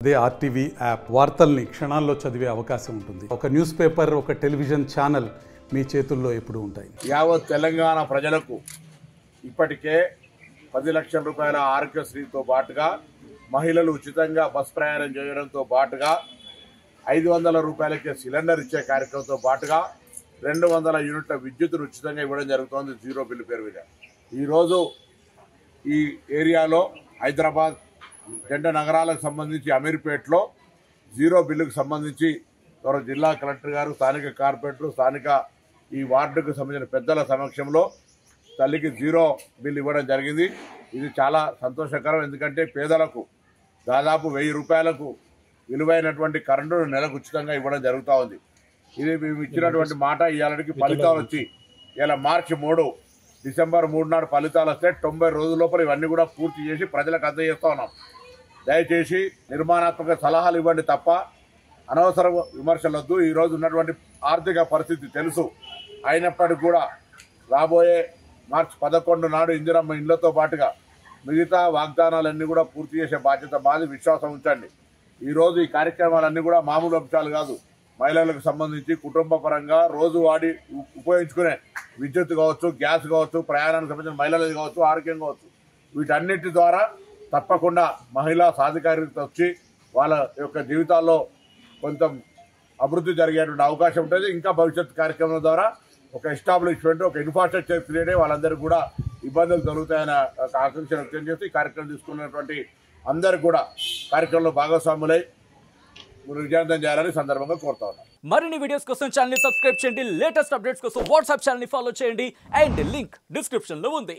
అదే RTV app వార్తల్ని క్షణాల్లో చదివే అవకాశం ఉంటుంది. ఒక న్యూస్ పేపర్, ఒక టెలివిజన్ ఛానల్ మీ చేతుల్లో ఎప్పుడూ ఉంటాయి. యావత్ తెలంగాణ ప్రజలకు ఇప్పటికే 10 లక్షల రూపాయల ఆరోగ్యశ్రీతో పాటుగా మహిళలు ఉచితంగా బస్ ప్రయాణం చేయడంతో పాటుగా 500 రూపాయలకే సిలిండర్ ఇచ్చే కార్యక్రమంతో పాటుగా 200 యూనిట్ల విద్యుత్తును ఉచితంగా ఇవ్వడం జరుగుతోంది జీరో బిల్లు పేరు మీద. ఈరోజు ఈ ఏరియాలో హైదరాబాద్ జంట నగరాలకు సంబంధించి అమీర్పేటలో జీరో బిల్లుకు సంబంధించి గౌరవ జిల్లా కలెక్టర్ గారు, స్థానిక కార్పొరేటర్లు, స్థానిక ఈ వార్డుకు సంబంధించిన పెద్దల సమక్షంలో తల్లికి జీరో బిల్ ఇవ్వడం జరిగింది. ఇది చాలా సంతోషకరం. ఎందుకంటే పేదలకు దాదాపు 1000 రూపాయలకు విలువైనటువంటి కరెంటును నెలకు ఉచితంగా ఇవ్వడం జరుగుతూ ఉంది. ఇది మేము ఇచ్చినటువంటి మాట ఇవాళకి ఫలితాలు వచ్చి ఇలా మార్చి 3 డిసెంబర్ 3 నాడు ఫలితాలు వస్తే 90 రోజుల లోపల ఇవన్నీ కూడా పూర్తి చేసి ప్రజలకు అందజేస్తూ ఉన్నాం. దయచేసి నిర్మాణాత్మక సలహాలు ఇవ్వండి తప్ప అనవసర విమర్శలు వద్దు. ఈరోజు ఉన్నటువంటి ఆర్థిక పరిస్థితి తెలుసు. అయినప్పటికీ కూడా రాబోయే మార్చి 11 నాడు ఇందిరమ్మ ఇళ్లతో పాటుగా మిగతా వాగ్దానాలన్నీ కూడా పూర్తి చేసే బాధ్యత మాది. విశ్వాసం ఉంచండి. ఈరోజు ఈ కార్యక్రమాలన్నీ కూడా మామూలు అంశాలు కాదు. మహిళలకు సంబంధించి కుటుంబ పరంగా రోజు వాడి ఉపయోగించుకునే విద్యుత్ కావచ్చు, గ్యాస్ కావచ్చు, ప్రయాణానికి సంబంధించిన మహిళలది కావచ్చు, ఆరోగ్యం కావచ్చు, వీటన్నిటి ద్వారా తప్పకుండా మహిళా సాధికారికత వచ్చి వాళ్ళ యొక్క జీవితాల్లో కొంచెం అభివృద్ధి జరిగేటువంటి అవకాశం ఉంటుంది. ఇంకా భవిష్యత్ కార్యక్రమం ద్వారా ఒక ఎస్టాబ్లిష్మెంట్, ఒక ఇన్ఫ్రాస్ట్రక్చర్ క్రియేట్ అయ్యి వాళ్ళందరికీ కూడా ఇబ్బందులు జరుగుతాయన్న ఆకాంక్ష వ్యక్తం చేస్తూ ఈ కార్యక్రమం తీసుకున్నటువంటి అందరికీ కూడా కార్యక్రమంలో భాగస్వాములై విజయవంతం చేయాలని సందర్భంగా కోరుతా ఉన్నాను. మరిన్ని వీడియోస్ కోసం ఛానల్ ని సబ్స్క్రైబ్ చేయండి. లేటెస్ట్ అప్డేట్స్ కోసం వాట్సాప్ ఛానల్ ని ఫాలో చేయండి. అండ్ లింక్ డిస్క్రిప్షన్ లో ఉంది.